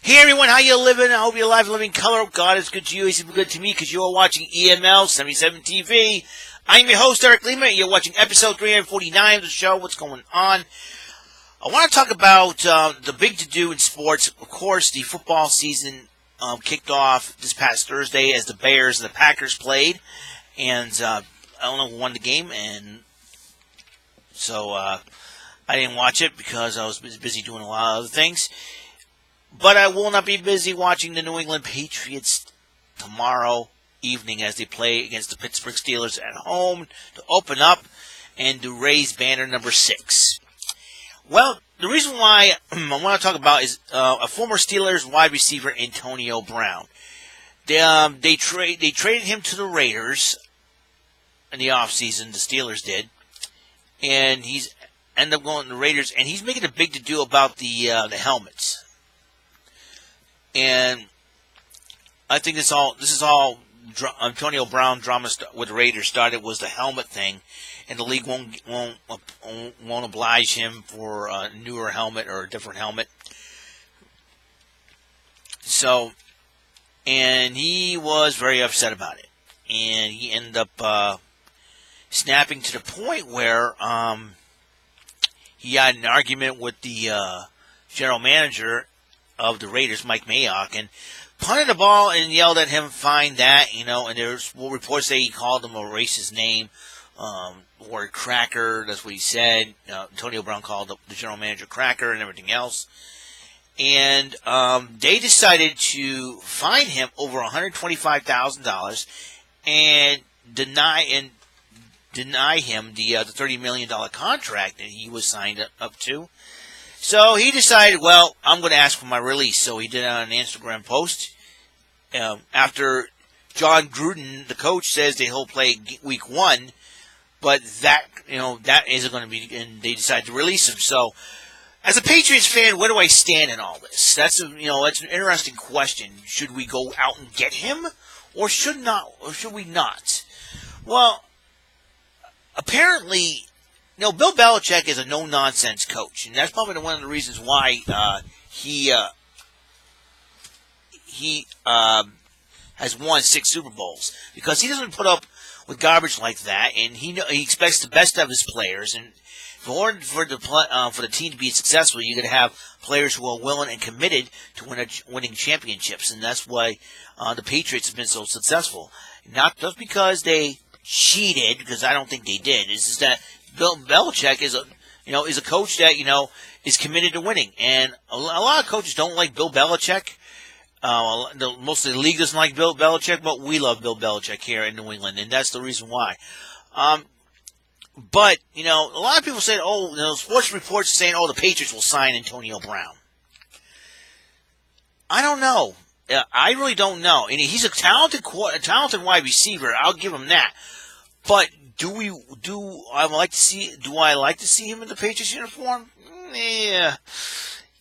Hey everyone, how you living? I hope you're alive and living color. God is good to you. He's been good to me because you are watching EML77 TV. I'm your host, Eric Lima, and you're watching episode 349 of the show. What's going on? I want to talk about the big to-do in sports. Of course, the football season kicked off this past Thursday as the Bears and the Packers played. And I don't know who won the game, and so I didn't watch it because I was busy doing a lot of other things. But I will not be busy watching the New England Patriots tomorrow evening as they play against the Pittsburgh Steelers at home to open up and to raise banner number 6. Well, the reason why I want to talk about is a former Steelers wide receiver, Antonio Brown. They traded him to the Raiders in the offseason, the Steelers did, and he's ended up going to the Raiders, and he's making a big to-do about the helmets. And I think this is all Antonio Brown drama with the Raiders started was the helmet thing, and the league won't oblige him for a newer helmet or a different helmet. So, and he was very upset about it, and he ended up snapping to the point where he had an argument with the general manager of the Raiders, Mike Mayock, and punted the ball and yelled at him, "Find that," and there's reports say he called him a racist name, or cracker. That's what he said. Antonio Brown called the general manager cracker and everything else. And they decided to fine him over $125,000 and deny him the $30 million contract that he was signed up to. So he decided, well, I'm going to ask for my release. So he did it on an Instagram post. After John Gruden, the coach, says that he'll play week 1, but that isn't going to be, and they decided to release him. So, as a Patriots fan, where do I stand in all this? That's an interesting question. Should we go out and get him, or should we not? Well, apparently, Bill Belichick is a no-nonsense coach, and that's probably one of the reasons why he has won 6 Super Bowls, because he doesn't put up with garbage like that, and he expects the best of his players. And in order for the team to be successful, you got to have players who are willing and committed to winning championships, and that's why the Patriots have been so successful. Not just because they cheated, because I don't think they did. It's just that Bill Belichick is a coach that is committed to winning, and a lot of coaches don't like Bill Belichick. Most of the league doesn't like Bill Belichick, but we love Bill Belichick here in New England, and that's the reason why. But a lot of people say, sports reports are saying, the Patriots will sign Antonio Brown. I don't know. I really don't know. And he's a talented wide receiver. I'll give him that. But do I like to see him in the Patriots uniform?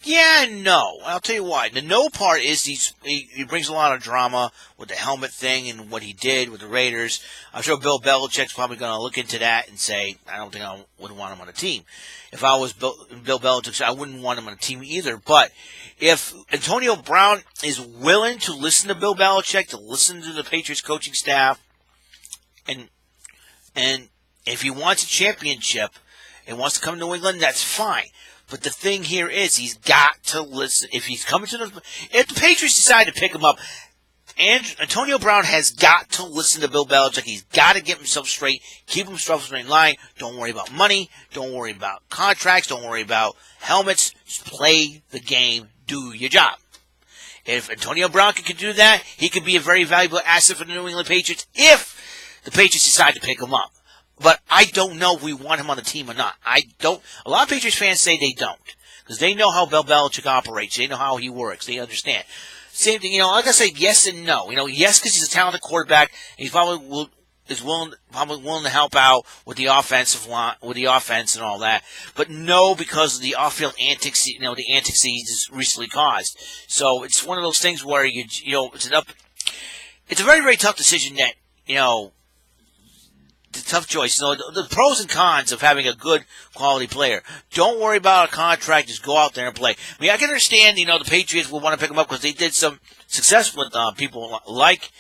Yeah, no. I'll tell you why. The no part is he brings a lot of drama with the helmet thing and what he did with the Raiders. I'm sure Bill Belichick's probably going to look into that and say, I don't think I would want him on the team. If I was Bill Belichick, I wouldn't want him on the team either. But if Antonio Brown is willing to listen to Bill Belichick, to listen to the Patriots coaching staff, and if he wants a championship and wants to come to New England, that's fine. But the thing here is, he's got to listen. If the Patriots decide to pick him up, Antonio Brown has got to listen to Bill Belichick. He's got to get himself straight, keep himself straight in line. Don't worry about money. Don't worry about contracts. Don't worry about helmets. Just play the game. Do your job. If Antonio Brown can do that, he could be a very valuable asset for the New England Patriots if the Patriots decide to pick him up. But I don't know if we want him on the team or not. I don't. A lot of Patriots fans say they don't, because they know how Bill Belichick operates. They know how he works. They understand. Same thing, like I say, yes and no. Yes, because he's a talented quarterback, and he's probably willing to help out with the offensive line, with the offense and all that. But no, because of the off-field antics, the antics he just recently caused. So it's one of those things where it's a very, very tough decision that the tough choice. The pros and cons of having a good quality player. Don't worry about a contract. Just go out there and play. I mean, I can understand, the Patriots will want to pick him up because they did some success with people like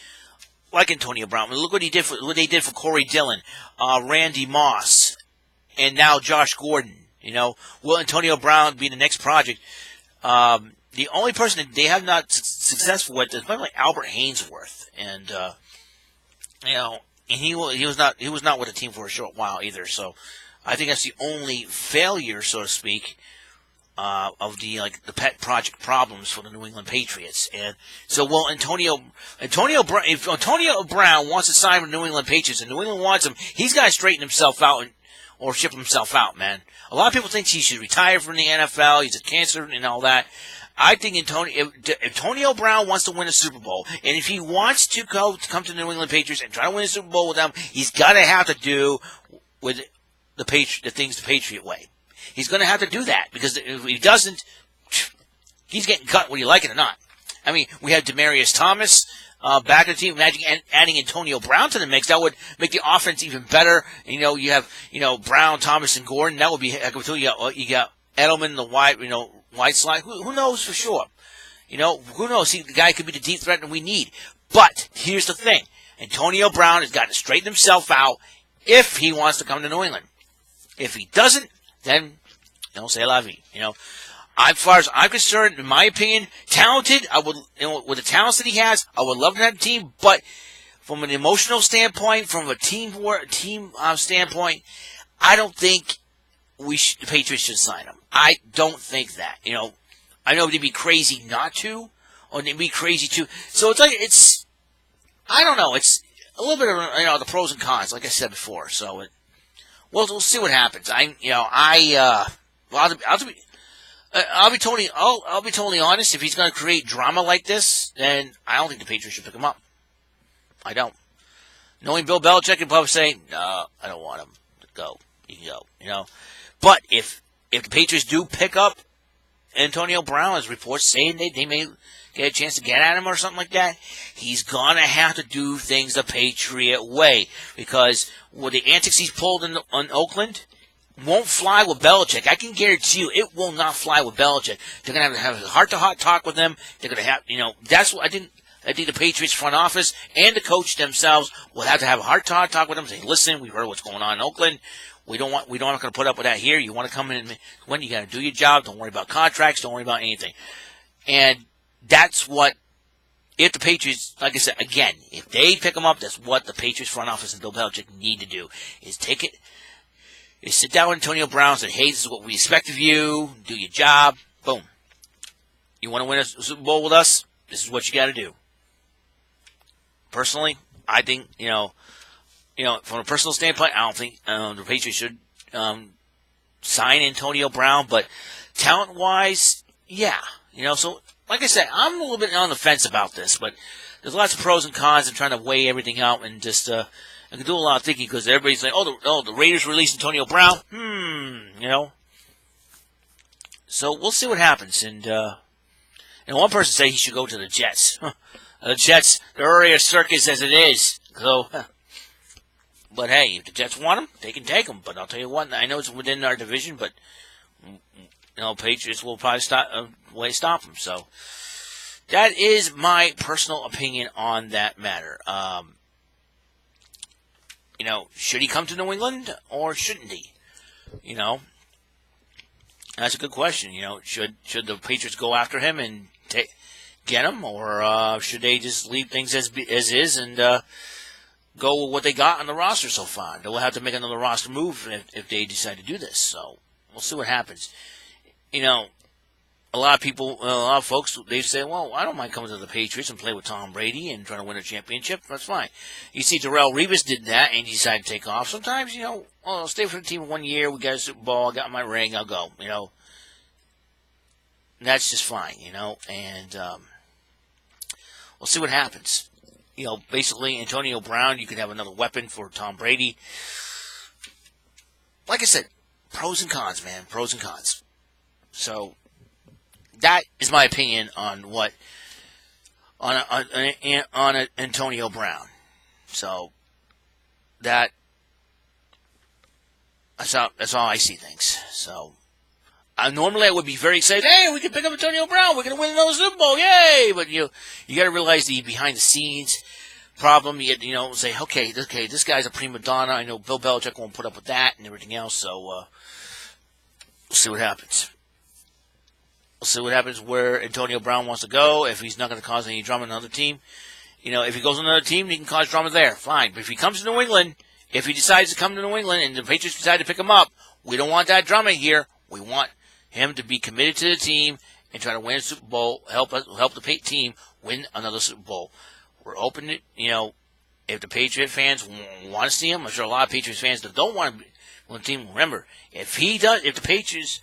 Antonio Brown. I mean, look what they did for Corey Dillon, Randy Moss, and now Josh Gordon. Will Antonio Brown be the next project? The only person that they have not successful with is probably like Albert Hainsworth, and and he was not with the team for a short while either. So I think that's the only failure, so to speak, of the pet project problems for the New England Patriots. And so, well, if Antonio Brown wants to sign with the New England Patriots and New England wants him, he's got to straighten himself out or ship himself out, man. A lot of people think he should retire from the NFL. He's a cancer and all that. I think Antonio Brown wants to win a Super Bowl, and if he wants to come to the New England Patriots and try to win a Super Bowl with them, he's got to have to do with the things the Patriot way. He's going to have to do that, because if he doesn't, he's getting cut whether you like it or not. I mean, we have Demaryius Thomas back in the team. Imagine adding Antonio Brown to the mix. That would make the offense even better. You have Brown, Thomas, and Gordon. That would be heck of a you got Edelman, the wide slide. Who knows for sure? Who knows? See, the guy could be the deep threat that we need. But here's the thing: Antonio Brown has got to straighten himself out if he wants to come to New England. If he doesn't, then say la vie. As far as I'm concerned, in my opinion, talented. I would, with the talents that he has, I would love to have a team. But from an emotional standpoint, from a team standpoint, I don't think the Patriots should sign him. I don't think that. I know they'd be crazy not to, or they'd be crazy to. So I don't know. It's a little bit of the pros and cons, like I said before. So we'll see what happens. I'll be totally honest. If he's going to create drama like this, then I don't think the Patriots should pick him up. I don't. Knowing Bill Belichick, he'd probably say, "No, I don't want him to go. You can go." But if the Patriots do pick up Antonio Brown, as reports saying they may get a chance to get at him or something like that, he's going to have to do things the Patriot way, because with the antics he's pulled in Oakland won't fly with Belichick. I can guarantee you it will not fly with Belichick. They're going to have a heart-to-heart talk with him. They're going to have, that's what I think the Patriots front office and the coach themselves will have to have a heart-to-heart talk with him. Say, listen, we've heard what's going on in Oakland. We don't want to put up with that here. You want to come in and when you got to do your job. Don't worry about contracts. Don't worry about anything. And that's what, if the Patriots, like I said, again, if they pick them up, that's what the Patriots front office and Bill Belichick need to do, is sit down with Antonio Brown and say, hey, this is what we expect of you. Do your job. Boom. You want to win a Super Bowl with us? This is what you got to do. Personally, I think, from a personal standpoint, I don't think the Patriots should sign Antonio Brown. But talent-wise, yeah. So like I said, I'm a little bit on the fence about this. But there's lots of pros and cons and trying to weigh everything out and just I can do a lot of thinking, because everybody's like, the Raiders released Antonio Brown. So we'll see what happens. And one person said he should go to the Jets. The Jets, they're already a circus as it is. So, but hey, if the Jets want him, they can take him. But I'll tell you what, I know it's within our division, but Patriots will probably stop him. So that is my personal opinion on that matter. Should he come to New England or shouldn't he? That's a good question. Should the Patriots go after him and get him, or should they just leave things as is and go with what they got on the roster so far? They'll have to make another roster move if they decide to do this. So we'll see what happens. A lot of folks, they say, well, I don't mind coming to the Patriots and play with Tom Brady and trying to win a championship. That's fine. You see, Darrelle Revis did that, and he decided to take off. Sometimes, I'll stay for the team 1 year. We got a Super Bowl. I got my ring. I'll go. That's just fine, and we'll see what happens. Basically, Antonio Brown, you could have another weapon for Tom Brady. Like I said, pros and cons, man. Pros and cons. So that is my opinion on Antonio Brown. So that That's all I see things. So normally I would be very excited. Hey, we can pick up Antonio Brown. We're going to win another Super Bowl. Yay! But you got to realize the behind the scenes problem. You know, say, okay, this guy's a prima donna. I know Bill Belichick won't put up with that and everything else. So we'll see what happens. We'll see what happens where Antonio Brown wants to go. If he's not going to cause any drama in another team, you know, if he goes on another team, he can cause drama there. Fine. But if he comes to New England, if he decides to come to New England and the Patriots decide to pick him up, we don't want that drama here. We want him to be committed to the team and try to win a Super Bowl, help the team win another Super Bowl. We're open to, you know, if the Patriot fans want to see him, I'm sure a lot of Patriots fans that don't want to win the team. Remember, if the Patriots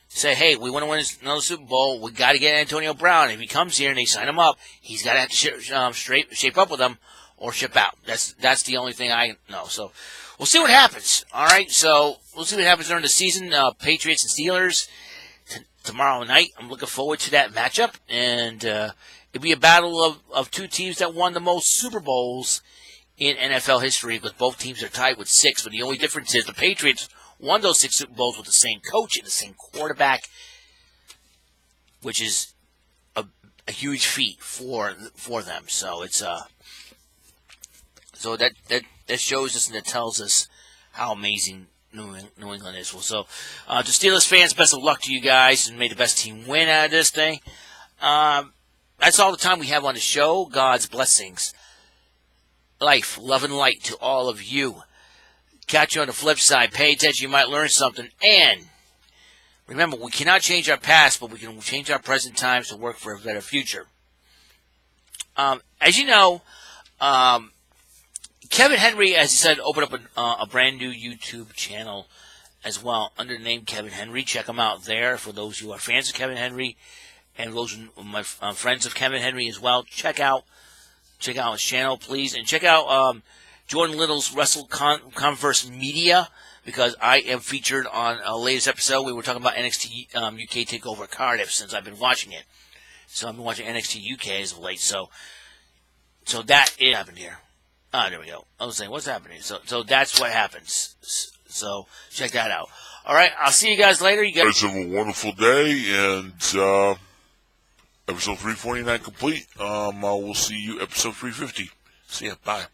say, hey, we want to win another Super Bowl, we got to get Antonio Brown. If he comes here and they sign him up, he's got to have to shape up with them or ship out. That's the only thing I know. So we'll see what happens. All right, so we'll see what happens during the season. Patriots and Steelers tomorrow night. I'm looking forward to that matchup, and it'll be a battle of two teams that won the most Super Bowls in NFL history, but both teams are tied with 6. But the only difference is the Patriots won those 6 Super Bowls with the same coach and the same quarterback, which is a huge feat for them. So it's so that shows us and that tells us how amazing New England is. Well, so to Steelers fans, best of luck to you guys, and may the best team win out of this thing. That's all the time we have on the show. God's blessings, life, love, and light to all of you. Catch you on the flip side. Pay attention. You might learn something. And remember, we cannot change our past, but we can change our present times to work for a better future. As you know, Kevin Henry, as he said, opened up a brand new YouTube channel as well under the name Kevin Henry. Check him out there for those who are fans of Kevin Henry and those who are my friends of Kevin Henry as well. Check out his channel, please. And check out Jordan Little's Wrestle Converse Media, because I am featured on a latest episode. We were talking about NXT UK TakeOver Cardiff since I've been watching it. So I've been watching NXT UK as of late. So that it happened here. There we go. I was saying, what's happening? So that's what happens. So check that out. All right, I'll see you guys later. You guys have a wonderful day, and episode 349 complete. I will see you episode 350. See ya. Bye.